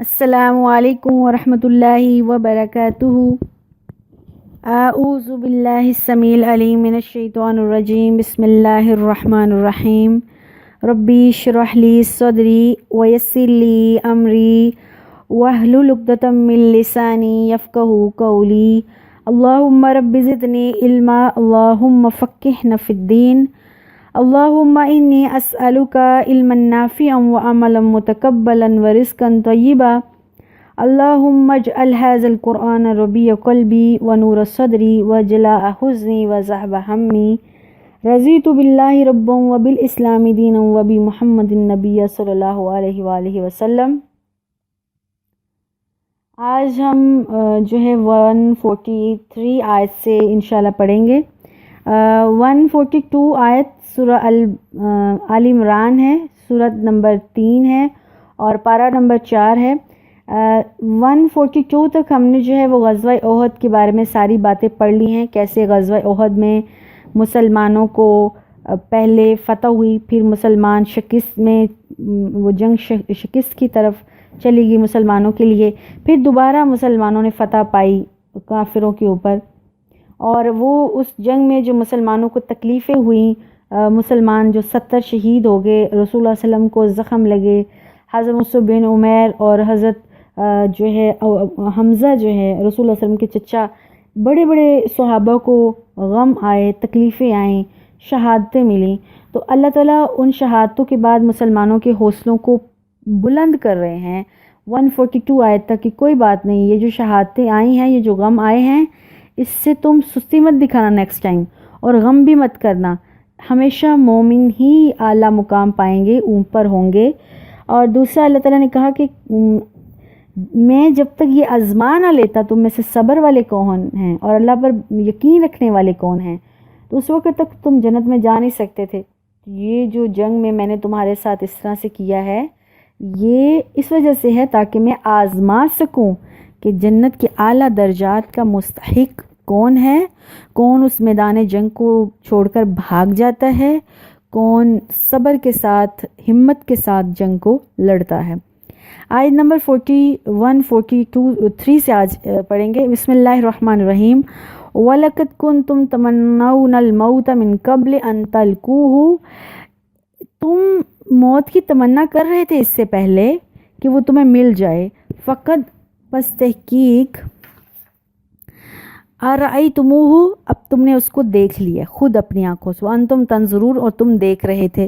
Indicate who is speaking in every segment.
Speaker 1: السلام علیکم ورحمۃ اللہ وبرکاتہ۔ اعوذ باللہ السمیع العلیم من الشیطان الرجیم، بسم اللہ الرحمن الرحیم۔ ربی اشرح لی صدری ویسر لی امری واحلل عقدۃ من لسانی یفقہوا قولی۔ اللہم رب زدنی علما، اللہم فقہنا فی الدین، اللہم انی اسألک علما نافعا وعملا متقبلا ورزقا طیبا۔ اللہم اجعل ھذا القرآن ربیع قلبی ونور صدری وجلاء حزنی وذہب ہمی۔ رضیت باللہ ربا وبالاسلام دینا وبمحمد نبی صلی اللہ علیہ وآلہ وسلم۔ آج ہم 143 آیت سے انشاءاللہ پڑھیں گے۔ 142 آیت سورہ آل عمران ہے، سورت نمبر 3 ہے اور پارہ نمبر 4 ہے۔ 142 تک ہم نے وہ غزوہ احد کے بارے میں ساری باتیں پڑھ لی ہیں، کیسے غزوہ احد میں مسلمانوں کو پہلے فتح ہوئی، پھر مسلمان شکست میں وہ جنگ شکست کی طرف چلی گئی مسلمانوں کے لیے، پھر دوبارہ مسلمانوں نے فتح پائی کافروں کے اوپر، اور وہ اس جنگ میں جو مسلمانوں کو تکلیفیں ہوئیں، مسلمان جو 70 شہید ہو گئے، رسول اللہ صلی اللہ علیہ وسلم کو زخم لگے، حضرت مصعب بن عمیر اور حضرت حمزہ رسول اللہ صلی اللہ علیہ وسلم کے چچا، بڑے بڑے صحابہ کو غم آئے، تکلیفیں آئیں، شہادتیں ملیں، تو اللہ تعالیٰ ان شہادتوں کے بعد مسلمانوں کے حوصلوں کو بلند کر رہے ہیں 142 آیت تک کہ کوئی بات نہیں، یہ جو شہادتیں آئی ہیں، یہ جو غم آئے ہیں، اس سے تم سستی مت دکھانا نیکسٹ ٹائم، اور غم بھی مت کرنا، ہمیشہ مومن ہی اعلیٰ مقام پائیں گے، اوپر ہوں گے۔ اور دوسرا اللہ تعالیٰ نے کہا کہ میں جب تک یہ آزما نہ لیتا تم میں سے صبر والے کون ہیں اور اللہ پر یقین رکھنے والے کون ہیں، تو اس وقت تک تم جنت میں جا نہیں سکتے تھے۔ یہ جو جنگ میں نے تمہارے ساتھ اس طرح سے کیا ہے، یہ اس وجہ سے ہے تاکہ میں آزما سکوں کہ جنت کے اعلیٰ درجات کا مستحق کون ہے، کون اس میدان جنگ کو چھوڑ کر بھاگ جاتا ہے، کون صبر کے ساتھ ہمت کے ساتھ جنگ کو لڑتا ہے۔ آیت نمبر 3 سے آج پڑھیں گے۔ بسم اللہ الرحمن الرحیم۔ وَلَقَدْ كُنْتُمْ تَمَنَّوْنَ الْمَوْتَ مِنْ قَبْلِ أَنْ تَلْقُوهُ، تم موت کی تمنا کر رہے تھے اس سے پہلے کہ وہ تمہیں مل جائے۔ فَقَدْ پس تحقیق، أَرَأَيْتُمُوهُ، اب تم نے اس کو دیکھ لیا خود اپنی آنکھوں سے، وَأَنْتُمْ تَنْظُرُونَ، اور تم دیکھ رہے تھے۔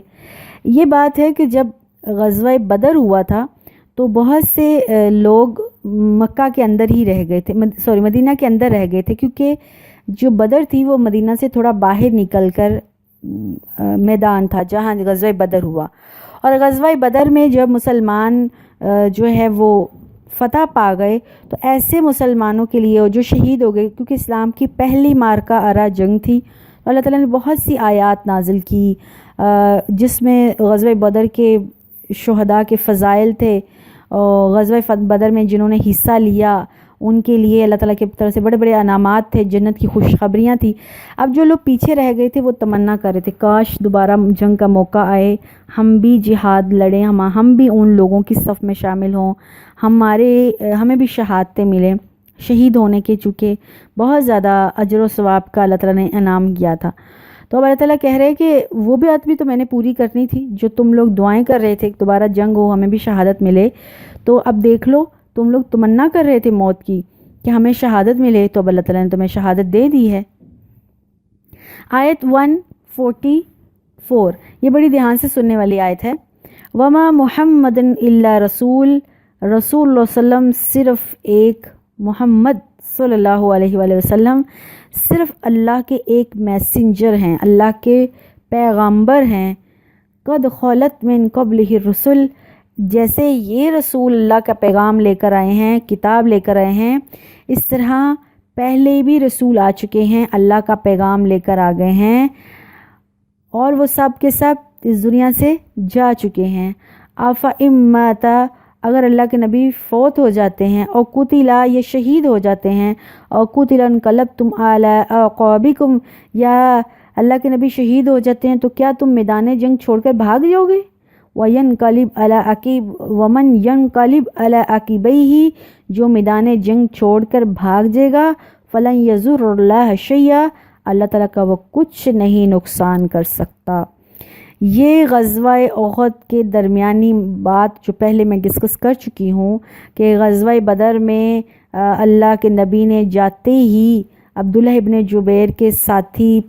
Speaker 1: یہ بات ہے کہ جب غزوہ بدر ہوا تھا تو بہت سے لوگ مکہ کے اندر ہی رہ گئے تھے، مدینہ کے اندر رہ گئے تھے، کیونکہ جو بدر تھی وہ مدینہ سے تھوڑا باہر نکل کر میدان تھا جہاں غزوہ بدر ہوا، اور غزوہ بدر میں جب مسلمان وہ فتح پا گئے تو ایسے مسلمانوں کے لیے جو شہید ہو گئے، کیونکہ اسلام کی پہلی مارکہ آرا جنگ تھی، تو اللہ تعالیٰ نے بہت سی آیات نازل کی جس میں غزوہ بدر کے شہداء کے فضائل تھے، اور غزوہ بدر میں جنہوں نے حصہ لیا ان کے لیے اللہ تعالیٰ کی طرف سے بڑے بڑے انعامات تھے، جنت کی خوشخبریاں تھیں۔ اب جو لوگ پیچھے رہ گئے تھے وہ تمنا کر رہے تھے کاش دوبارہ جنگ کا موقع آئے، ہم بھی جہاد لڑیں، ہم بھی ان لوگوں کی صف میں شامل ہوں، ہمیں بھی شہادتیں ملیں، شہید ہونے کے چونکہ بہت زیادہ اجر و ثواب کا اللہ تعالیٰ نے انعام کیا تھا۔ تو اب اللہ تعالیٰ کہہ رہے کہ وہ بات بھی تو میں نے پوری کرنی تھی، جو تم لوگ دعائیں کر رہے تھے کہ دوبارہ جنگ ہو، ہمیں بھی شہادت ملے، تو اب دیکھ لو تم لوگ تمنا کر رہے تھے موت کی کہ ہمیں شہادت ملے، تو اب اللہ تعالیٰ نے تمہیں شہادت دے دی ہے۔ آیت 144، یہ بڑی دھیان سے سننے والی آیت ہے۔ وَمَا مُحَمَّدٌ إِلَّا رَسُولٌ، رسول اللہ صلی اللہ علیہ وسلم صرف ایک، محمد صلی اللہ علیہ وآلہ وسلم صرف اللہ کے ایک میسنجر ہیں، اللہ کے پیغامبر ہیں۔ قد خلت من قبلہ الرسل، جیسے یہ رسول اللہ کا پیغام لے کر آئے ہیں، کتاب لے کر آئے ہیں، اس طرح پہلے بھی رسول آ چکے ہیں، اللہ کا پیغام لے کر آ گئے ہیں، اور وہ سب کے سب اس دنیا سے جا چکے ہیں۔ أَفَإِن مَّاتَ، اگر اللہ کے نبی فوت ہو جاتے ہیں، اور قتلا، یہ شہید ہو جاتے ہیں، اور قتلا انقلبتم علی اعقابکم، یا اللہ کے نبی شہید ہو جاتے ہیں تو کیا تم میدان جنگ چھوڑ کر بھاگ جاؤ گے؟ وینقلب علی عقیب ومن ینقلب علی عقبیہ، جو میدان جنگ چھوڑ کر بھاگ جائے گا، فلن یضر اللہ شیئا، اللہ تعالیٰ کا وہ کچھ نہیں نقصان کر سکتا۔ یہ غزوہ احد کے درمیانی بات جو پہلے میں ڈسکس کر چکی ہوں کہ غزوہ بدر میں اللہ کے نبی نے جاتے ہی عبداللہ ابن جبیر کے ساتھی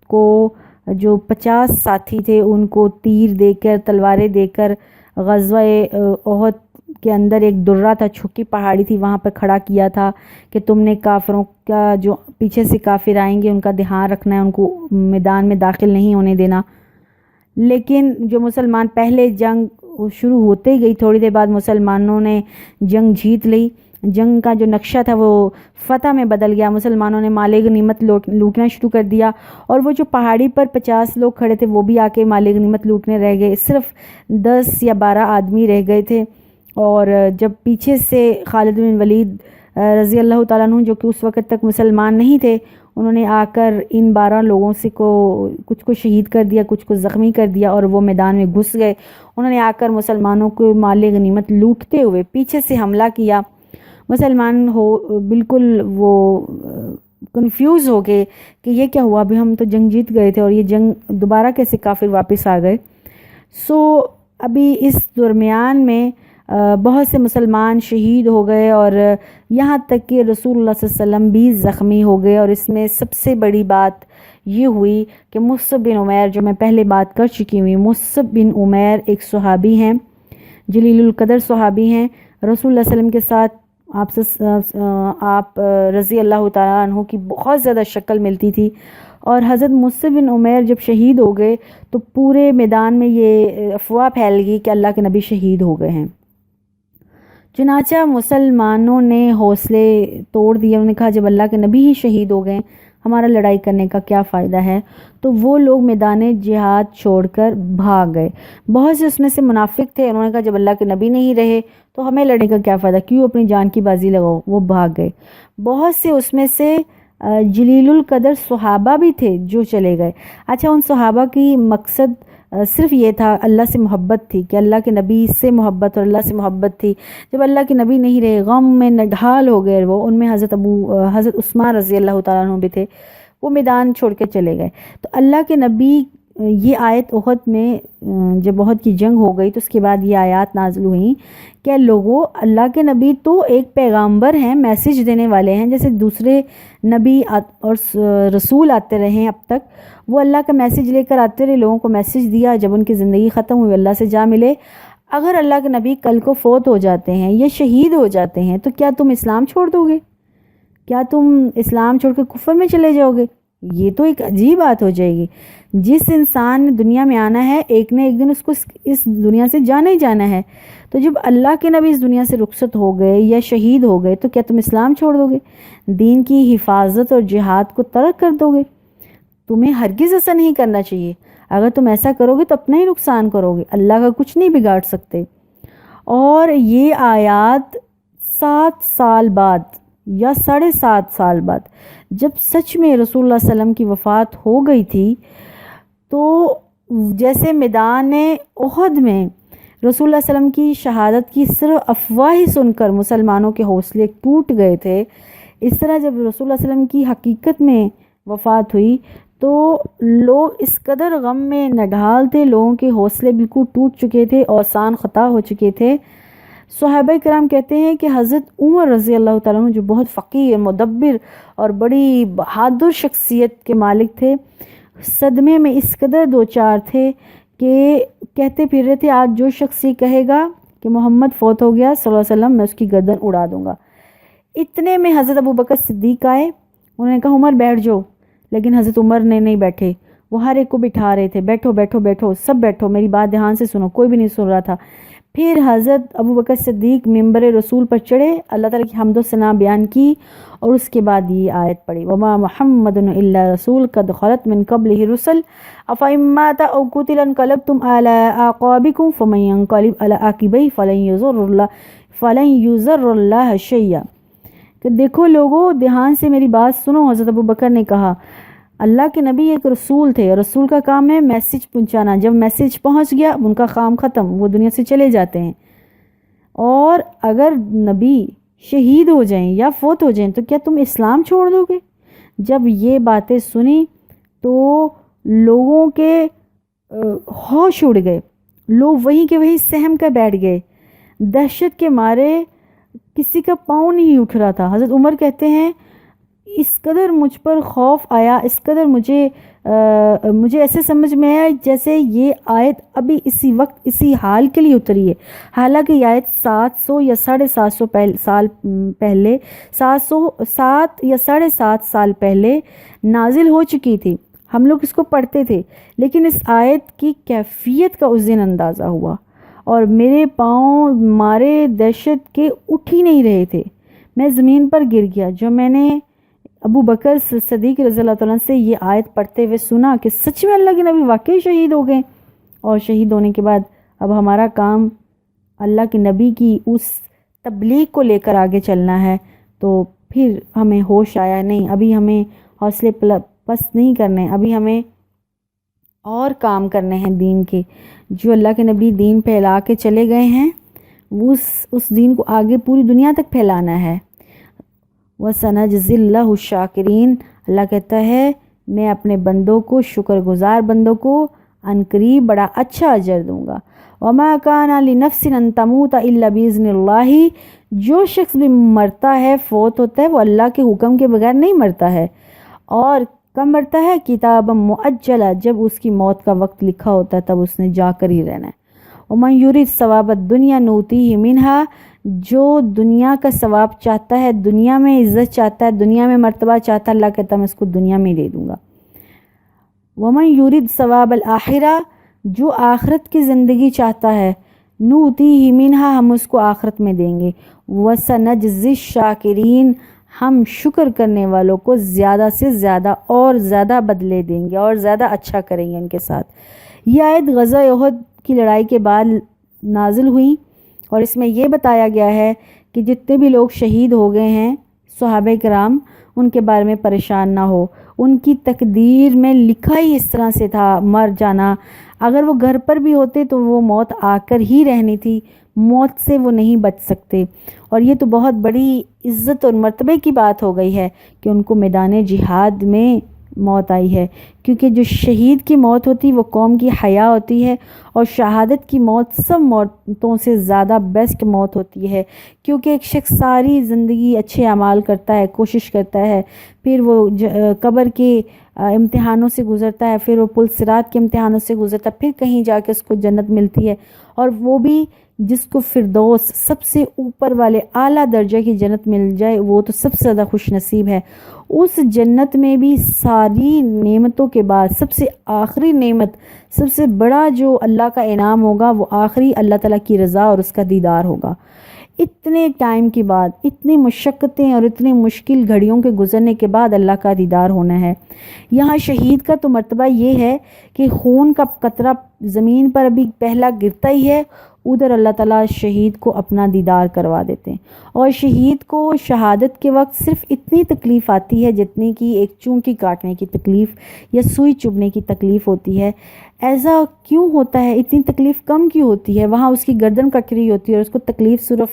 Speaker 1: کو، جو 50 ساتھی تھے، ان کو تیر دے کر، تلواریں دے کر غزوہ احد کے اندر ایک درہ تھا، چھوٹی پہاڑی تھی، وہاں پر کھڑا کیا تھا کہ تم نے کافروں کا، جو پیچھے سے کافر آئیں گے ان کا دھیان رکھنا ہے، ان کو میدان میں داخل نہیں ہونے دینا۔ لیکن جو مسلمان پہلے جنگ شروع ہوتے ہی گئی، تھوڑی دیر بعد مسلمانوں نے جنگ جیت لی، جنگ کا جو نقشہ تھا وہ فتح میں بدل گیا، مسلمانوں نے مال غنیمت لوٹنا شروع کر دیا، اور وہ جو پہاڑی پر 50 لوگ کھڑے تھے وہ بھی آ کے مال غنیمت لوٹنے رہ گئے، صرف 10 یا 12 آدمی رہ گئے تھے۔ اور جب پیچھے سے خالد بن ولید رضی اللہ تعالیٰ عنہ، جو کہ اس وقت تک مسلمان نہیں تھے، انہوں نے آ کر ان 12 لوگوں سے کچھ کو شہید کر دیا، کچھ کو زخمی کر دیا، اور وہ میدان میں گھس گئے۔ انہوں نے آ کر مسلمانوں کو مال غنیمت لوٹتے ہوئے پیچھے سے حملہ کیا۔ مسلمان بالکل وہ کنفیوز ہو گئے کہ یہ کیا ہوا، ابھی ہم تو جنگ جیت گئے تھے اور یہ جنگ دوبارہ کیسے کافر واپس آ گئے۔ ابھی اس درمیان میں بہت سے مسلمان شہید ہو گئے، اور یہاں تک کہ رسول اللہ صلی اللہ علیہ وسلم بھی زخمی ہو گئے۔ اور اس میں سب سے بڑی بات یہ ہوئی کہ مصعب بن عمیر، جو میں پہلے بات کر چکی ہوئی، مصعب بن عمیر ایک صحابی ہیں، جلیل القدر صحابی ہیں، رسول اللہ صلی اللہ علیہ وسلم کے ساتھ آپ رضی اللہ تعالیٰ عنہ کی بہت زیادہ شکل ملتی تھی۔ اور حضرت مصعب بن عمیر جب شہید ہو گئے تو پورے میدان میں یہ افواہ پھیل گئی کہ اللہ کے نبی شہید ہو گئے ہیں۔ چنانچہ مسلمانوں نے حوصلے توڑ دیے، انہوں نے کہا جب اللہ کے نبی ہی شہید ہو گئے ہمارا لڑائی کرنے کا کیا فائدہ ہے، تو وہ لوگ میدان جہاد چھوڑ کر بھاگ گئے۔ بہت سے اس میں سے منافق تھے، انہوں نے کہا جب اللہ کے نبی نہیں رہے تو ہمیں لڑنے کا کیا فائدہ، کیوں اپنی جان کی بازی لگاؤ، وہ بھاگ گئے۔ بہت سے اس میں سے جلیل القدر صحابہ بھی تھے جو چلے گئے۔ اچھا، ان صحابہ کی مقصد صرف یہ تھا، اللہ سے محبت تھی، کہ اللہ کے نبی سے محبت اور اللہ سے محبت تھی۔ جب اللہ کے نبی نہیں رہے، غم میں نڈھال ہو گئے وہ، ان میں حضرت عثمان رضی اللہ تعالیٰ عنہ بھی تھے، وہ میدان چھوڑ کے چلے گئے۔ تو اللہ کے نبی، یہ آیت احد میں جب احد کی جنگ ہو گئی تو اس کے بعد یہ آیات نازل ہوئیں کہ لوگوں، اللہ کے نبی تو ایک پیغامبر ہیں، میسیج دینے والے ہیں، جیسے دوسرے نبی اور رسول آتے رہے ہیں اب تک، وہ اللہ کا میسیج لے کر آتے رہے، لوگوں کو میسیج دیا، جب ان کی زندگی ختم ہوئی اللہ سے جا ملے۔ اگر اللہ کے نبی کل کو فوت ہو جاتے ہیں یا شہید ہو جاتے ہیں تو کیا تم اسلام چھوڑ دو گے؟ کیا تم اسلام چھوڑ کے کفر میں چلے جاؤ گے؟ یہ تو ایک عجیب بات ہو جائے گی۔ جس انسان نے دنیا میں آنا ہے، ایک نہ ایک دن اس کو اس دنیا سے جانا ہی جانا ہے، تو جب اللہ کے نبی اس دنیا سے رخصت ہو گئے یا شہید ہو گئے تو کیا تم اسلام چھوڑ دو گے؟ دین کی حفاظت اور جہاد کو ترک کر دو گے؟ تمہیں ہرگز ایسا نہیں کرنا چاہیے۔ اگر تم ایسا کرو گے تو اپنا ہی نقصان کرو گے، اللہ کا کچھ نہیں بگاڑ سکتے۔ اور یہ آیات 7 سال بعد یا 7.5 سال بعد، جب سچ میں رسول اللہ صلی اللہ علیہ وسلم کی وفات ہو گئی تھی، تو جیسے میدان احد میں رسول اللہ صلی اللہ علیہ وسلم کی شہادت کی صرف افواہ سن کر مسلمانوں کے حوصلے ٹوٹ گئے تھے، اس طرح جب رسول اللہ صلی اللہ علیہ وسلم کی حقیقت میں وفات ہوئی تو لوگ اس قدر غم میں نڈھال تھے، لوگوں کے حوصلے بالکل ٹوٹ چکے تھے، اوسان خطا ہو چکے تھے۔ صحابہ کرام کہتے ہیں کہ حضرت عمر رضی اللہ تعالیٰ عنہ، جو بہت فقیر، مدبر اور بڑی بہادر شخصیت کے مالک تھے، صدمے میں اس قدر دوچار تھے کہ کہتے پھر رہے تھے آج جو شخص یہ کہے گا کہ محمد فوت ہو گیا صلی اللہ علیہ وسلم، میں اس کی گردن اڑا دوں گا۔ اتنے میں حضرت ابوبکر صدیق آئے، انہوں نے کہا عمر بیٹھ جاؤ، لیکن حضرت عمر نے نہیں بیٹھے، وہ ہر ایک کو بٹھا رہے تھے، بیٹھو بیٹھو بیٹھو، سب بیٹھو، میری بات دھیان سے سنو، کوئی بھی نہیں سن رہا تھا۔ پھر حضرت ابوبکر صدیق ممبر رسول پر چڑھے، اللہ تعالیٰ کی حمد و ثنا بیان کی، اور اس کے بعد یہ آیت پڑھی، وما محمد الا رسول قد خلت من قبلہ الرسل افإن مات او قتل انقلبتم علی اعقابکم فمن ينقلب علی عقبیہ فلن یضر اللہ شیئا۔ کہ دیکھو لوگوں، دھیان سے میری بات سنو، حضرت ابوبکر نے کہا اللہ کے نبی ایک رسول تھے، اور رسول کا کام ہے میسیج پہنچانا. جب میسیج پہنچ گیا ان کا کام ختم، وہ دنیا سے چلے جاتے ہیں. اور اگر نبی شہید ہو جائیں یا فوت ہو جائیں تو کیا تم اسلام چھوڑ دو گے؟ جب یہ باتیں سنی تو لوگوں کے ہوش اڑ گئے، لوگ وہیں کے وہیں سہم کر بیٹھ گئے. دہشت کے مارے کسی کا پاؤں نہیں اٹھ رہا تھا. حضرت عمر کہتے ہیں اس قدر مجھ پر خوف آیا، اس قدر مجھے ایسے سمجھ میں آیا جیسے یہ آیت ابھی اسی وقت اسی حال کے لیے اتری ہے. حالانکہ یہ آیت 700 یا 750 سال پہلے 700 یا 7.5 سال پہلے نازل ہو چکی تھی. ہم لوگ اس کو پڑھتے تھے، لیکن اس آیت کی کیفیت کا اس دن اندازہ ہوا اور میرے پاؤں مارے دہشت کے اٹھ ہی نہیں رہے تھے. میں زمین پر گر گیا. جو میں نے ابو بکر صدیق رضی اللہ تعالیٰ سے یہ آیت پڑھتے ہوئے سنا کہ سچ میں اللہ کے نبی واقعی شہید ہو گئے، اور شہید ہونے کے بعد اب ہمارا کام اللہ کے نبی کی اس تبلیغ کو لے کر آگے چلنا ہے، تو پھر ہمیں ہوش آیا نہیں، ابھی ہمیں حوصلے پست نہیں کرنے، ابھی ہمیں اور کام کرنے ہیں دین کے. جو اللہ کے نبی دین پھیلا کے چلے گئے ہیں اس دین کو آگے پوری دنیا تک پھیلانا ہے. وَسَنَجْزِي اللَّهُ الشَّاكِرِينَ. اللہ کہتا ہے میں اپنے بندوں کو، شکر گزار بندوں کو عنقریب بڑا اچھا اجر دوں گا. وَمَا كَانَ لِنَفْسٍ أَن تَمُوتَ إِلَّا بِإِذْنِ اللَّهِ. جو شخص بھی مرتا ہے، فوت ہوتا ہے، وہ اللہ کے حکم کے بغیر نہیں مرتا ہے. اور کب مرتا ہے؟ کتاب مؤجلہ، جب اس کی موت کا وقت لکھا ہوتا ہے تب اس نے جا کر ہی رہنا ہے. وَمَن يُرِدْ ثَوَابَ الدُّنْيَا نُؤْتِيهِ مِنْهَا. جو دنیا کا ثواب چاہتا ہے، دنیا میں عزت چاہتا ہے، دنیا میں مرتبہ چاہتا ہے، اللہ کہتا ہے میں اس کو دنیا میں دے دوں گا. وَمَن يُرِدْ ثَوَابَ الْآخِرَةِ. جو آخرت کی زندگی چاہتا ہے، نُؤْتِيهِ مِنْهَا، ہم اس کو آخرت میں دیں گے. وَسَنَجْزِي الشَّاكِرِينَ. ہم شکر کرنے والوں کو زیادہ سے زیادہ اور زیادہ بدلے دیں گے اور زیادہ اچھا کریں گے ان کے ساتھ. یہ آیت غزوہ احد کی لڑائی کے بعد نازل ہوئی، اور اس میں یہ بتایا گیا ہے کہ جتنے بھی لوگ شہید ہو گئے ہیں صحابہ کرام، ان کے بارے میں پریشان نہ ہو. ان کی تقدیر میں لکھا ہی اس طرح سے تھا مر جانا. اگر وہ گھر پر بھی ہوتے تو وہ موت آ کر ہی رہنی تھی، موت سے وہ نہیں بچ سکتے. اور یہ تو بہت بڑی عزت اور مرتبے کی بات ہو گئی ہے کہ ان کو میدان جہاد میں موت آئی ہے، کیونکہ جو شہید کی موت ہوتی وہ قوم کی حیا ہوتی ہے، اور شہادت کی موت سب موتوں سے زیادہ بیسٹ موت ہوتی ہے. کیونکہ ایک شخص ساری زندگی اچھے اعمال کرتا ہے، کوشش کرتا ہے، پھر وہ قبر کے امتحانوں سے گزرتا ہے، پھر وہ پل صراط کے امتحانوں سے گزرتا ہے، پھر کہیں جا کے اس کو جنت ملتی ہے، اور وہ بھی جس کو فردوس سب سے اوپر والے اعلیٰ درجے کی جنت مل جائے وہ تو سب سے زیادہ خوش نصیب ہے. اس جنت میں بھی ساری نعمتوں کے بعد سب سے آخری نعمت، سب سے بڑا جو اللہ کا انعام ہوگا وہ آخری اللہ تعالیٰ کی رضا اور اس کا دیدار ہوگا. اتنے ٹائم کے بعد، اتنی مشقتیں اور اتنی مشکل گھڑیوں کے گزرنے کے بعد اللہ کا دیدار ہونا ہے. یہاں شہید کا تو مرتبہ یہ ہے کہ خون کا قطرہ زمین پر ابھی پہلا گرتا ہی ہے، ادھر اللہ تعالیٰ شہید کو اپنا دیدار کروا دیتے ہیں. اور شہید کو شہادت کے وقت صرف اتنی تکلیف آتی ہے جتنی کہ ایک چونکی کاٹنے کی تکلیف یا سوئی چبھنے کی تکلیف ہوتی ہے. ایسا کیوں ہوتا ہے؟ اتنی تکلیف کم کیوں ہوتی ہے؟ وہاں اس کی گردن کٹ رہی ہوتی ہے اور اس کو تکلیف صرف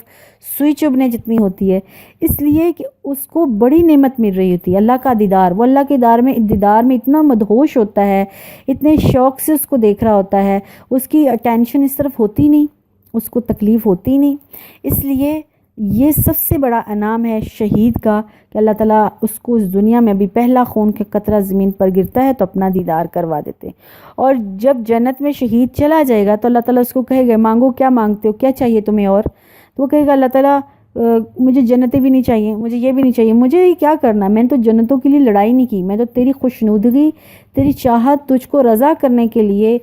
Speaker 1: سوئی چبھنے جتنی ہوتی ہے، اس لیے کہ اس کو بڑی نعمت مل رہی ہوتی ہے، اللہ کا دیدار. وہ اللہ کے دیدار میں اتنا مدہوش ہوتا ہے، اتنے شوق سے اس کو دیکھ رہا ہوتا ہے، اس کی اٹینشن اس طرف ہوتی نہیں، اس کو تکلیف ہوتی نہیں. اس لیے یہ سب سے بڑا انعام ہے شہید کا کہ اللہ تعالیٰ اس کو اس دنیا میں بھی پہلا خون کا قطرہ زمین پر گرتا ہے تو اپنا دیدار کروا دیتے. اور جب جنت میں شہید چلا جائے گا تو اللہ تعالیٰ اس کو کہے گا مانگو کیا مانگتے ہو، کیا چاہیے تمہیں؟ اور تو وہ کہے گا اللہ تعالیٰ مجھے جنتیں بھی نہیں چاہیے، مجھے یہ بھی نہیں چاہیے، مجھے کیا کرنا، میں نے تو جنتوں کے لیے لڑائی نہیں کی، میں تو تیری خوشنودگی، تیری چاہت، تجھ کو رضا کرنے کے لیے،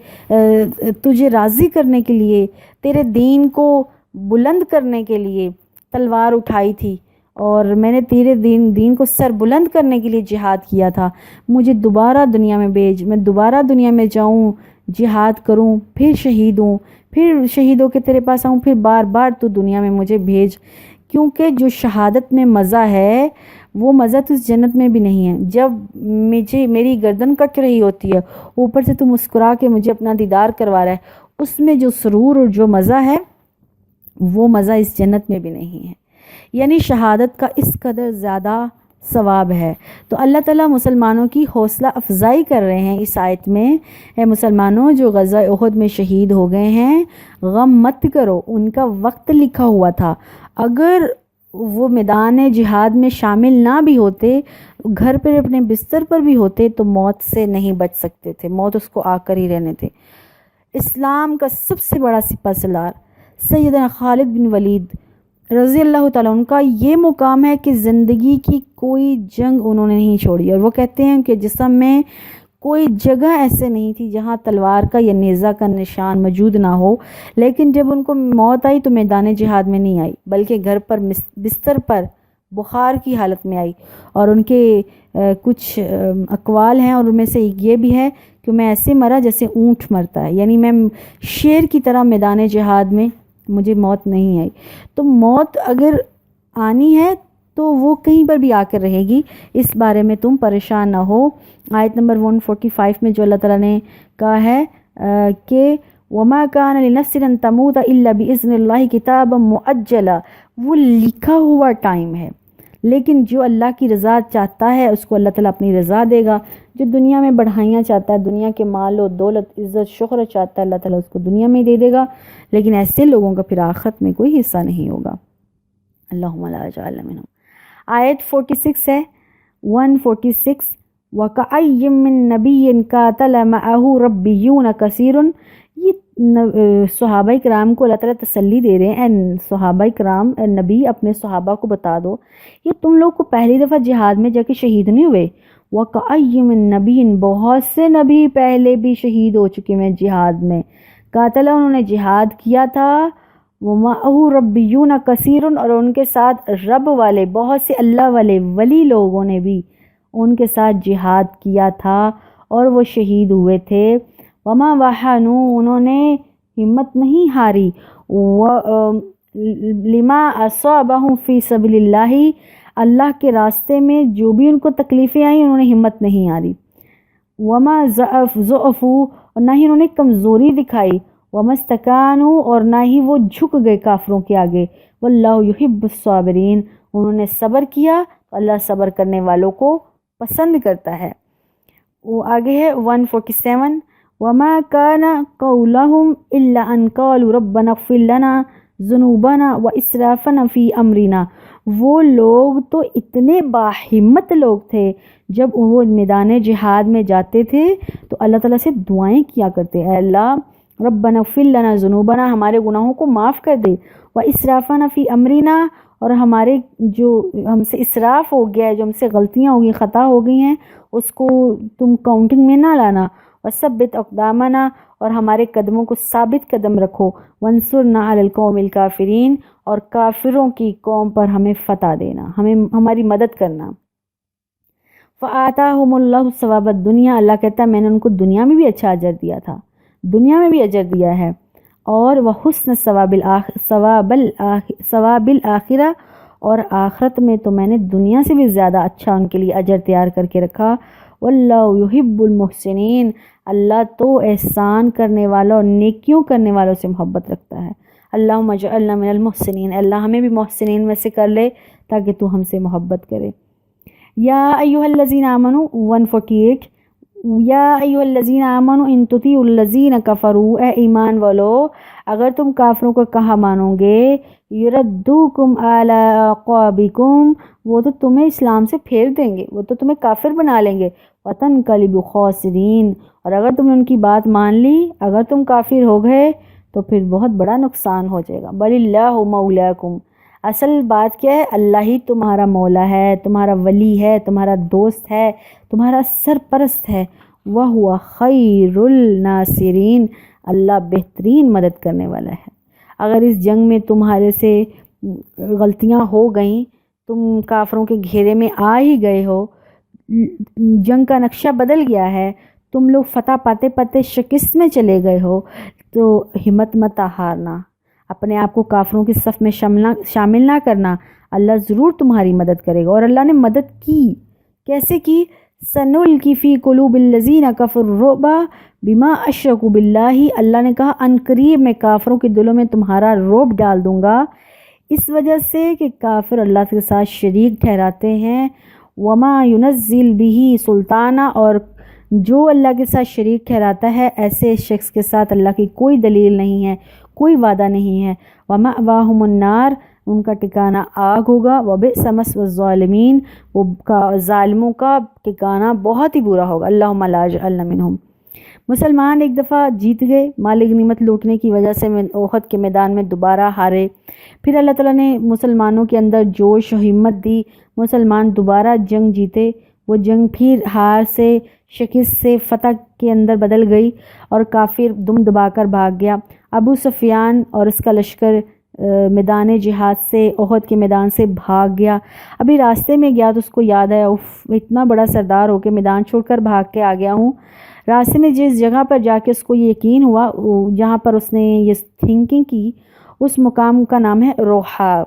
Speaker 1: تجھے راضی کرنے کے لیے، تیرے دین کو بلند کرنے کے لیے تلوار اٹھائی تھی، اور میں نے تیرے دین کو سر بلند کرنے کے لیے جہاد کیا تھا. مجھے دوبارہ دنیا میں بھیج، میں دوبارہ دنیا میں جاؤں، جہاد کروں، پھر شہید ہوں، پھر شہید ہو کے تیرے پاس آؤں، پھر بار بار تو دنیا میں مجھے بھیج. کیونکہ جو شہادت میں مزہ ہے وہ مزہ تو اس جنت میں بھی نہیں ہے. جب میری گردن کٹ رہی ہوتی ہے، اوپر سے تو مسکرا کے مجھے اپنا دیدار کروا رہا ہے، اس میں جو سرور اور جو مزہ ہے وہ مزہ اس جنت میں بھی نہیں ہے. یعنی شہادت کا اس قدر زیادہ ثواب ہے. تو اللہ تعالیٰ مسلمانوں کی حوصلہ افزائی کر رہے ہیں اس آیت میں، اے مسلمانوں جو غزوہ احد میں شہید ہو گئے ہیں، غم مت کرو، ان کا وقت لکھا ہوا تھا. اگر وہ میدان جہاد میں شامل نہ بھی ہوتے، گھر پر اپنے بستر پر بھی ہوتے، تو موت سے نہیں بچ سکتے تھے، موت اس کو آ کر ہی رہنے تھے. اسلام کا سب سے بڑا سپہ سالار سیدنا خالد بن ولید رضی اللہ تعالیٰ عنہ کا یہ مقام ہے کہ زندگی کی کوئی جنگ انہوں نے نہیں چھوڑی، اور وہ کہتے ہیں کہ جسم میں کوئی جگہ ایسے نہیں تھی جہاں تلوار کا یا نیزہ کا نشان موجود نہ ہو. لیکن جب ان کو موت آئی تو میدان جہاد میں نہیں آئی، بلکہ گھر پر بستر پر بخار کی حالت میں آئی. اور ان کے کچھ اقوال ہیں، اور ان میں سے یہ بھی ہے کہ میں ایسے مرا جیسے اونٹ مرتا ہے، یعنی میں شیر کی طرح میدان جہاد میں مجھے موت نہیں آئی. تو موت اگر آنی ہے تو وہ کہیں پر بھی آ کر رہے گی، اس بارے میں تم پریشان نہ ہو. آیت نمبر 145 میں جو اللہ تعالیٰ نے کہا ہے کہ وَمَا كَانَ لِنَفْسٍ أَن تَمُوتَ إِلَّا بِإِذْنِ اللَّهِ كِتَابًا مُؤَجَّلًا، وہ لکھا ہوا ٹائم ہے. لیکن جو اللہ کی رضا چاہتا ہے اس کو اللہ تعالیٰ اپنی رضا دے گا. جو دنیا میں بڑھائیاں چاہتا ہے، دنیا کے مال و دولت، عزت، شہرت چاہتا ہے، اللہ تعالیٰ اس کو دنیا میں دے دے گا. لیکن ایسے لوگوں کا پھر آخرت میں کوئی حصہ نہیں ہوگا. اللہم لا اجعلنا منہم. آیت 46 ہے 146 وَكَأَيٍّ مِّن نَبِيٍّ قَاتَلَ مَعَهُ رَبِّيُّونَ كَثِيرٌ. یہ صحابہ کرام کو اللہ تعالیٰ تسلی دے رہے ہیں، اے صحابہ کرام، اے نبی اپنے صحابہ کو بتا دو یہ تم لوگ کو پہلی دفعہ جہاد میں جا کے شہید نہیں ہوئے. وَكَأَيٍّ مِّن نَبِيٍّ، بہت سے نبی پہلے بھی شہید ہو چکے ہیں جہاد میں. قاتل، انہوں نے جہاد کیا تھا، وَمَعَهُ رَبِّيُّونَ كَثِيرٌ، اور ان کے ساتھ رب والے بہت سے اللہ والے ولی لوگوں نے بھی ان کے ساتھ جہاد کیا تھا اور وہ شہید ہوئے تھے. وَمَا وَهَنُوا، انہوں نے ہمت نہیں ہاری، لِمَا أَصَابَهُمْ فِي سَبِيلِ اللَّهِ، اللہ کے راستے میں جو بھی ان کو تکلیفیں آئیں انہوں نے ہمت نہیں ہاری. وَمَا ضَعَفُوا، اور نہ ہی انہوں نے کمزوری دکھائی. وَمَا اسْتَكَانُوا، اور نہ ہی وہ جھک گئے کافروں کے آگے. وَاللَّهُ يُحِبُّ الصَّابِرِينَ، انہوں نے صبر کیا، اللہ صبر کرنے والوں کو پسند کرتا ہے. وہ آگے ہے 147 وَمَا كَانَ قَوْلَهُمْ إِلَّا أَن قَالُوا رَبَّنَا اغْفِرْ لَنَا ذُنُوبَنَا وَإِسْرَافَنَا فِي أَمْرِنَا. وہ لوگ تو اتنے باہمت لوگ تھے، جب وہ میدان جہاد میں جاتے تھے تو اللہ تعالیٰ سے دعائیں کیا کرتے، اے اللہ ربنا اغفر لنا ذنوبنا، ہمارے گناہوں کو معاف کر دے. واسرافنا فی امرنا، اور ہمارے جو ہم سے اسراف ہو گیا ہے، جو ہم سے غلطیاں ہو گئی، خطا ہو گئی ہیں، اس کو تم کاؤنٹنگ میں نہ لانا. وثبت اقدامنا، اور ہمارے قدموں کو ثابت قدم رکھو. وانصرنا علی القوم الکافرین، اور کافروں کی قوم پر ہمیں فتح دینا، ہماری مدد کرنا. فآتاہم اللہ ثواب الدنیا، اللہ کہتا ہے میں نے ان کو دنیا میں بھی اچھا اجر دیا تھا، دنیا میں بھی اجر دیا ہے. اور وحسن ثواب الآخرہ، اور آخرت میں تو میں نے دنیا سے بھی زیادہ اچھا ان کے لیے اجر تیار کر کے رکھا. واللہ یحب المحسنین، اللہ تو احسان کرنے والا اور نیکیوں کرنے والوں سے محبت رکھتا ہے. اللہم اجعلنا من المحسنین، اللہ ہمیں بھی محسنین میں سے کر لے تاکہ تو ہم سے محبت کرے. یا ایھا الذین آمنوا 148 یا ایھا الذین آمنوا ان تطیعوا الذین کفروا، اے ایمان والو اگر تم کافروں کو کہا مانو گے، یردوکم علی اعقابکم، وہ تو تمہیں اسلام سے پھیر دیں گے، وہ تو تمہیں کافر بنا لیں گے. وتنقلبوا خاسرین، اور اگر تم نے ان کی بات مان لی، اگر تم کافر ہو گئے تو پھر بہت بڑا نقصان ہو جائے گا. بل اللہ مولاکم، اصل بات کیا ہے، اللہ ہی تمہارا مولا ہے، تمہارا ولی ہے، تمہارا دوست ہے، تمہارا سرپرست ہے. وَهُوَ خَيْرُ النَّاصِرِينَ، اللہ بہترین مدد کرنے والا ہے. اگر اس جنگ میں تمہارے سے غلطیاں ہو گئیں، تم کافروں کے گھیرے میں آ ہی گئے ہو، جنگ کا نقشہ بدل گیا ہے، تم لوگ فتح پاتے پاتے شکست میں چلے گئے ہو، تو ہمت مت ہارنا، اپنے آپ کو کافروں کی صف میں شامل نہ کرنا، اللہ ضرور تمہاری مدد کرے گا۔ اور اللہ نے مدد کی، کیسے کی؟ سنلقی فی قلوب الذین کفروا الرعب بما اشرکوا باللہ، اللہ نے کہا ان قریب میں کافروں کے دلوں میں تمہارا رعب ڈال دوں گا، اس وجہ سے کہ کافر اللہ کے ساتھ شریک ٹھہراتے ہیں۔ وما ینزل بہ سلطانہ، اور جو اللہ کے ساتھ شریک ٹھہراتا ہے ایسے شخص کے ساتھ اللہ کی کوئی دلیل نہیں ہے، کوئی وعدہ نہیں ہے۔ ومأواہم النار، ان کا ٹھکانہ آگ ہوگا۔ وبئس مثوى الظالمین، وہ ظالموں کا ٹھکانہ بہت ہی برا ہوگا۔ اللہم لا اجعلنا منہم۔ مسلمان ایک دفعہ جیت گئے، مال غنیمت لوٹنے کی وجہ سے احد کے میدان میں دوبارہ ہارے، پھر اللہ تعالیٰ نے مسلمانوں کے اندر جوش و ہمت دی، مسلمان دوبارہ جنگ جیتے، وہ جنگ پھر ہار سے، شکست سے فتح کے اندر بدل گئی اور کافر دم دبا کر بھاگ گیا۔ ابو سفیان اور اس کا لشکر میدان جہاد سے، احد کے میدان سے بھاگ گیا۔ ابھی راستے میں گیا تو اس کو یاد آیا، اتنا بڑا سردار ہو کے میدان چھوڑ کر بھاگ کے آ گیا ہوں۔ راستے میں جس جگہ پر جا کے اس کو یہ یقین ہوا، جہاں پر اس نے یہ تھنکنگ کی، اس مقام کا نام ہے روحا۔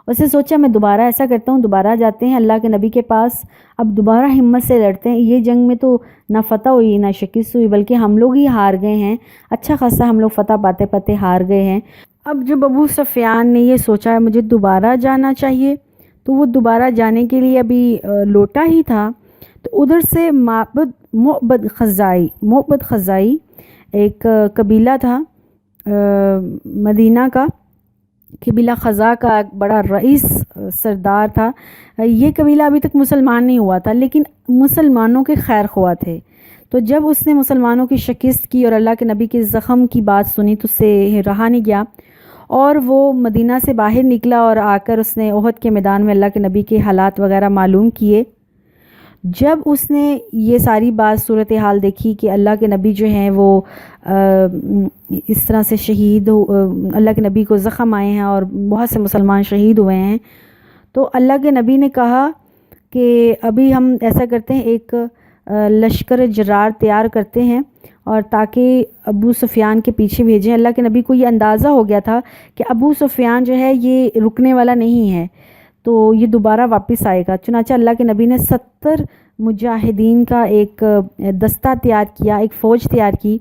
Speaker 1: اس نے سوچا میں دوبارہ ایسا کرتا ہوں، دوبارہ جاتے ہیں اللہ کے نبی کے پاس، اب دوبارہ ہمت سے لڑتے ہیں۔ یہ جنگ میں تو نہ فتح ہوئی نہ شکست ہوئی، بلکہ ہم لوگ ہی ہار گئے ہیں، اچھا خاصا ہم لوگ فتح پاتے پاتے ہار گئے ہیں۔ اب جب ابو سفیان نے یہ سوچا ہے مجھے دوبارہ جانا چاہیے، تو وہ دوبارہ جانے کے لیے ابھی لوٹا ہی تھا، تو ادھر سے معبد خزائی ایک قبیلہ تھا مدینہ کا، قبیلہ خزا کا ایک بڑا رئیس سردار تھا۔ یہ قبیلہ ابھی تک مسلمان نہیں ہوا تھا، لیکن مسلمانوں کے خیر خواہ تھے۔ تو جب اس نے مسلمانوں کی شکست کی اور اللہ کے نبی کے زخم کی بات سنی تو اسے رہا نہیں گیا، اور وہ مدینہ سے باہر نکلا اور آ کر اس نے احد کے میدان میں اللہ کے نبی کے حالات وغیرہ معلوم کیے۔ جب اس نے یہ ساری بات صورتحال دیکھی کہ اللہ کے نبی جو ہیں وہ اس طرح سے شہید اللہ کے نبی کو زخم آئے ہیں اور بہت سے مسلمان شہید ہوئے ہیں، تو اللہ کے نبی نے کہا کہ ابھی ہم ایسا کرتے ہیں، ایک لشکر جرار تیار کرتے ہیں اور تاکہ ابو سفیان کے پیچھے بھیجیں۔ اللہ کے نبی کو یہ اندازہ ہو گیا تھا کہ ابو سفیان جو ہے یہ رکنے والا نہیں ہے، تو یہ دوبارہ واپس آئے گا۔ چنانچہ اللہ کے نبی نے 70 مجاہدین کا ایک دستہ تیار کیا، ایک فوج تیار کی،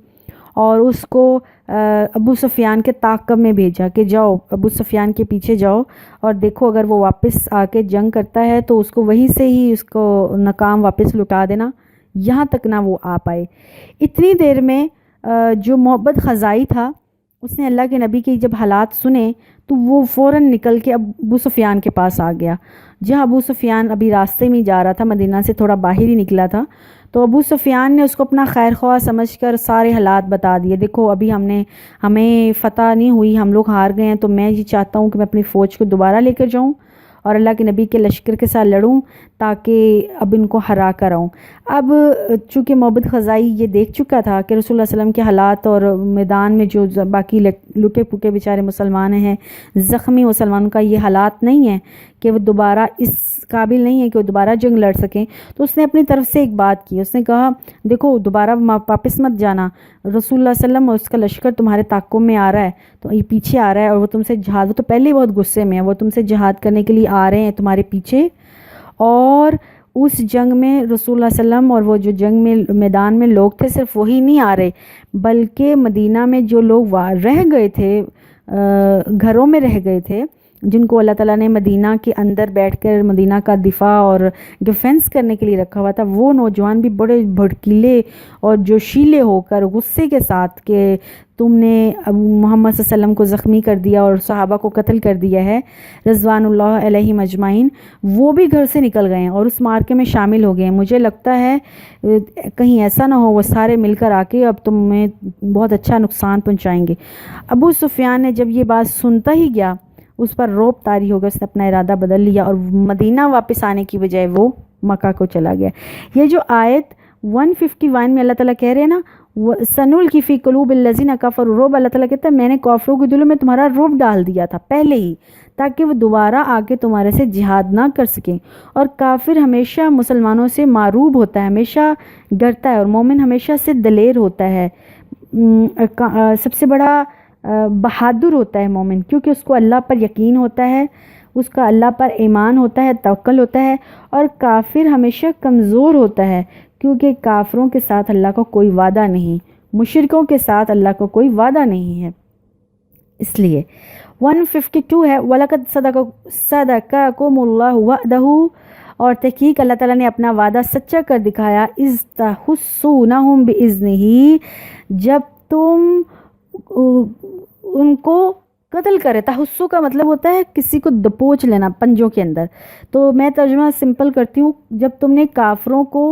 Speaker 1: اور اس کو ابو سفیان کے تعاقب میں بھیجا کہ جاؤ ابو سفیان کے پیچھے جاؤ اور دیکھو اگر وہ واپس آ کے جنگ کرتا ہے تو اس کو وہیں سے ہی اس کو ناکام واپس لٹا دینا، یہاں تک نہ وہ آ پائے۔ اتنی دیر میں جو معبد خزائی تھا اس نے اللہ کے نبی کے جب حالات سنے تو وہ فوراً نکل کے ابو سفیان کے پاس آ گیا، جہاں ابو سفیان ابھی راستے میں جا رہا تھا، مدینہ سے تھوڑا باہر ہی نکلا تھا، تو ابو سفیان نے اس کو اپنا خیر خواہ سمجھ کر سارے حالات بتا دیے۔ دیکھو ابھی ہمیں فتح نہیں ہوئی، ہم لوگ ہار گئے ہیں، تو میں یہ چاہتا ہوں کہ میں اپنی فوج کو دوبارہ لے کر جاؤں اور اللہ کے نبی کے لشکر کے ساتھ لڑوں تاکہ اب ان کو ہرا کر آؤں۔ اب چونکہ معبد خزائی یہ دیکھ چکا تھا کہ رسول اللہ علیہ وسلم کے حالات اور میدان میں جو باقی لٹے پٹے بیچارے مسلمان ہیں، زخمی مسلمانوں کا یہ حالات نہیں ہیں کہ وہ دوبارہ اس قابل نہیں ہے کہ وہ دوبارہ جنگ لڑ سکیں، تو اس نے اپنی طرف سے ایک بات کی، اس نے کہا دیکھو دوبارہ واپس مت جانا، رسول اللہ علیہ وسلم اور اس کا لشکر تمہارے تعاقب میں آ رہا ہے، تو یہ پیچھے آ رہا ہے اور وہ تم سے جہاد، وہ تو پہلے ہی بہت غصے میں ہے، وہ تم سے جہاد کرنے کے لیے آ رہے ہیں تمہارے پیچھے، اور اس جنگ میں رسول اللہ علیہ وسلم اور وہ جو جنگ میں میدان میں لوگ تھے صرف وہی نہیں آ رہے، بلکہ مدینہ میں جو لوگ رہ گئے تھے، گھروں میں رہ گئے تھے، جن کو اللہ تعالیٰ نے مدینہ کے اندر بیٹھ کر مدینہ کا دفاع اور ڈیفنس کرنے کے لیے رکھا ہوا تھا، وہ نوجوان بھی بڑے بھڑکیلے اور جوشیلے ہو کر غصے کے ساتھ کہ تم نے محمد صلی اللہ علیہ وسلم کو زخمی کر دیا اور صحابہ کو قتل کر دیا ہے رضوان اللہ علیہم اجمعین، وہ بھی گھر سے نکل گئے ہیں اور اس مارکے میں شامل ہو گئے ہیں۔ مجھے لگتا ہے کہیں ایسا نہ ہو وہ سارے مل کر آ کے اب تمہیں بہت اچھا نقصان پہنچائیں گے۔ ابو سفیان نے جب یہ بات سنتا ہی گیا، اس پر رعب طاری ہو گیا، اس نے اپنا ارادہ بدل لیا اور مدینہ واپس آنے کی بجائے وہ مکہ کو چلا گیا۔ یہ جو آیت 151 میں اللہ تعالیٰ کہہ رہے ہیں نا، سنلقی فی قلوب الذین کفروا الرعب، اللہ تعالیٰ کہتا ہے میں نے کافروں کے دلوں میں تمہارا رعب ڈال دیا تھا پہلے ہی، تاکہ وہ دوبارہ آ کے تمہارے سے جہاد نہ کر سکیں۔ اور کافر ہمیشہ مسلمانوں سے معروب ہوتا ہے، ہمیشہ ڈرتا ہے، اور مومن ہمیشہ سے دلیر ہوتا ہے، سب سے بڑا بہادر ہوتا ہے مومن، کیونکہ اس کو اللہ پر یقین ہوتا ہے، اس کا اللہ پر ایمان ہوتا ہے، توکل ہوتا ہے، اور کافر ہمیشہ کمزور ہوتا ہے، کیونکہ کافروں کے ساتھ اللہ کا کوئی وعدہ نہیں، مشرکوں کے ساتھ اللہ کا کوئی وعدہ نہیں ہے۔ اس لیے 152 ہے وَلَقَدْ صَدَقَكُمُ اللَّهُ وَعْدَهُ، اور تحقیق اللہ تعالیٰ نے اپنا وعدہ سچا کر دکھایا، اِذْ تَحُسُّونَهُم بِإِذْنِهِ، جب تم ان کو قتل کرے۔ تحسو کا مطلب ہوتا ہے کسی کو دبوچ لینا پنجوں کے اندر، تو میں ترجمہ سمپل کرتی ہوں، جب تم نے کافروں کو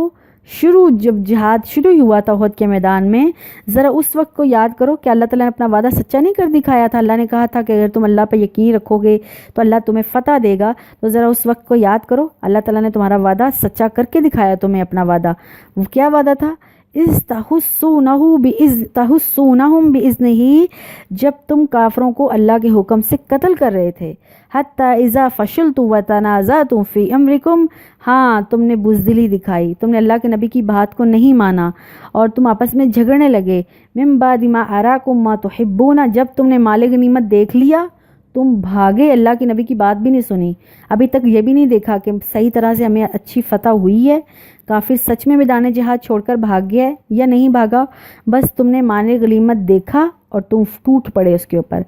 Speaker 1: جب جہاد شروع ہوا تھا احد کے میدان میں، ذرا اس وقت کو یاد کرو کہ اللہ تعالیٰ نے اپنا وعدہ سچا نہیں کر دکھایا تھا۔ اللہ نے کہا تھا کہ اگر تم اللہ پہ یقین رکھو گے تو اللہ تمہیں فتح دے گا، تو ذرا اس وقت کو یاد کرو، اللہ تعالیٰ نے تمہارا وعدہ سچا کر کے دکھایا تمہیں اپنا وعدہ۔ وہ کیا وعدہ تھا؟ اِذْ تَحُسُّونَهُم بِإِذْنِهِ، جب تم کافروں کو اللہ کے حکم سے قتل کر رہے تھے۔ حَتَّى إِذَا فَشِلْتُمْ وَتَنَازَعْتُمْ فِي أَمْرِكُمْ، ہاں تم نے بزدلی دکھائی، تم نے اللہ کے نبی کی بات کو نہیں مانا اور تم آپس میں جھگڑنے لگے۔ مِن بَعْدِ مَا أَرَاكُمْ مَا تُحِبُّونَ، جب تم نے مال غنیمت دیکھ لیا تم بھاگے، اللہ کی نبی کی بات بھی نہیں سنی، ابھی تک یہ بھی نہیں دیکھا کہ صحیح طرح سے ہمیں اچھی فتح ہوئی ہے، کافر سچ میں میدان جہاد چھوڑ کر بھاگ گیا ہے یا نہیں بھاگا، بس تم نے مال غنیمت دیکھا اور تم ٹوٹ پڑے اس کے اوپر۔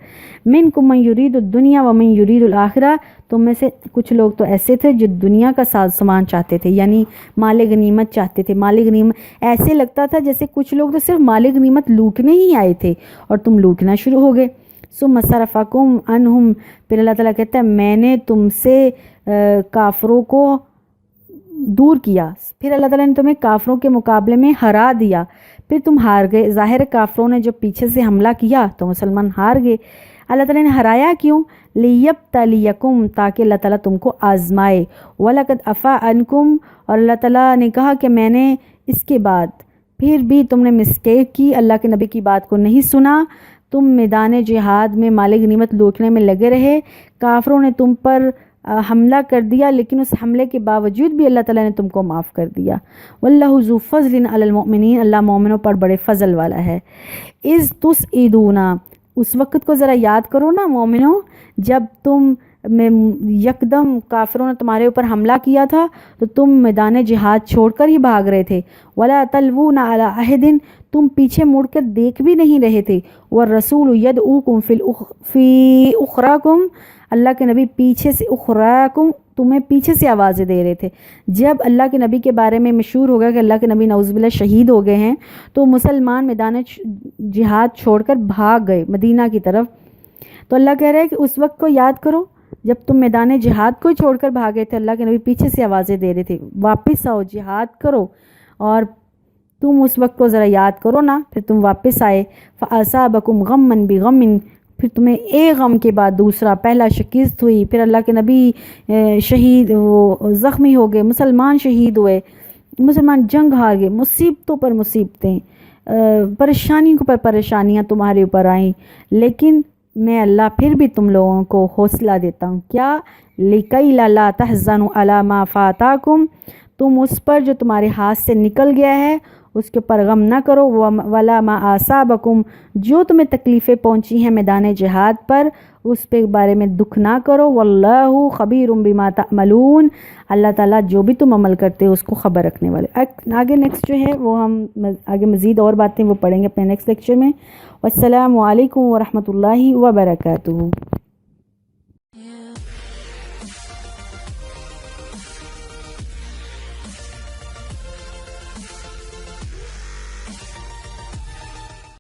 Speaker 1: منکم من یرید الدنیا ومن یرید الآخرہ، تم میں سے کچھ لوگ تو ایسے تھے جو دنیا کا ساز سامان چاہتے تھے، یعنی مال غنیمت چاہتے تھے۔ مال غنیمت ایسے لگتا تھا جیسے کچھ لوگ تو صرف مال غنیمت لوٹنے ہی آئے تھے اور تم لوٹنا شروع ہو گئے۔ ثم صرفکم عنہم، پھر اللہ تعالیٰ کہتا ہے میں نے تم سے کافروں کو دور کیا، پھر اللہ تعالیٰ نے تمہیں کافروں کے مقابلے میں ہرا دیا، پھر تم ہار گئے۔ ظاہر کافروں نے جو پیچھے سے حملہ کیا تو مسلمان ہار گئے۔ اللہ تعالیٰ نے ہرایا کیوں؟ لیبتلیکم، تاکہ اللہ تعالیٰ تم کو آزمائے۔ وَلَقَدْ عَفَا عَنْکُمْ، اور اللہ تعالیٰ نے کہا کہ میں نے اس کے بعد پھر بھی تم نے مسٹیک کی، اللہ کے نبی کی بات کو نہیں سنا، تم میدان جہاد میں مال غنیمت لوٹنے میں لگے رہے، کافروں نے تم پر حملہ کر دیا، لیکن اس حملے کے باوجود بھی اللہ تعالیٰ نے تم کو معاف کر دیا۔ واللہ ذو فضل علی المؤمنین، اللہ مومنوں پر بڑے فضل والا ہے۔ اذ تسعدون، اس وقت کو ذرا یاد کرو نا مومنوں، جب تم یکدم کافروں نے تمہارے اوپر حملہ کیا تھا تو تم میدان جہاد چھوڑ کر ہی بھاگ رہے تھے۔ ولا تلوون علی احد، تم پیچھے مڑ کر دیکھ بھی نہیں رہے تھے۔ والرسول یدعوکم فی اخراکم، اللہ کے نبی پیچھے سے اخراکم، تمہیں پیچھے سے آوازیں دے رہے تھے۔ جب اللہ کے نبی کے بارے میں مشہور ہو گیا کہ اللہ کے نبی نعوذ باللہ شہید ہو گئے ہیں تو مسلمان میدان جہاد چھوڑ کر بھاگ گئے مدینہ کی طرف۔ تو اللہ کہہ رہا ہے کہ اس وقت کو یاد کرو جب تم میدان جہاد کو چھوڑ کر بھاگے تھے، اللہ کے نبی پیچھے سے آوازیں دے رہے تھے واپس آؤ جہاد کرو، اور تم اس وقت کو ذرا یاد کرو نا، پھر تم واپس آئے۔ فَأَصَابَكُمْ غَمًّا بِغَمٍّ، پھر تمہیں ایک غم کے بعد دوسرا، پہلا شکست ہوئی، پھر اللہ کے نبی شہید زخمی ہو گئے، مسلمان شہید ہوئے، مسلمان جنگ ہار گئے، مصیبتوں پر مصیبتیں، پریشانیوں پر پریشانیاں تمہارے اوپر آئیں، لیکن میں اللہ پھر بھی تم لوگوں کو حوصلہ دیتا ہوں۔ کیا؟ لِكَيْ لَا تَحْزَنُوا عَلَى مَا فَاتَاكُمْ، تم اس پر جو تمہارے ہاتھ سے نکل گیا ہے اس کے اوپر غم نہ کرو۔ وَلَا مَا آصَابَكُمْ، جو تمہیں تکلیفیں پہنچی ہیں میدان جہاد پر اس پہ بارے میں دکھ نہ کرو۔ وَاللَّهُ خَبِيرٌ بِمَا تَعْمَلُونَ، اللہ تعالیٰ جو بھی تم عمل کرتے ہو اس کو خبر رکھنے والے۔ آگے نیکسٹ جو ہے وہ ہم آگے مزید اور باتیں وہ پڑھیں گے اپنے نیکسٹ لیکچر میں۔ والسلام علیکم ورحمۃ اللہ وبرکاتہ۔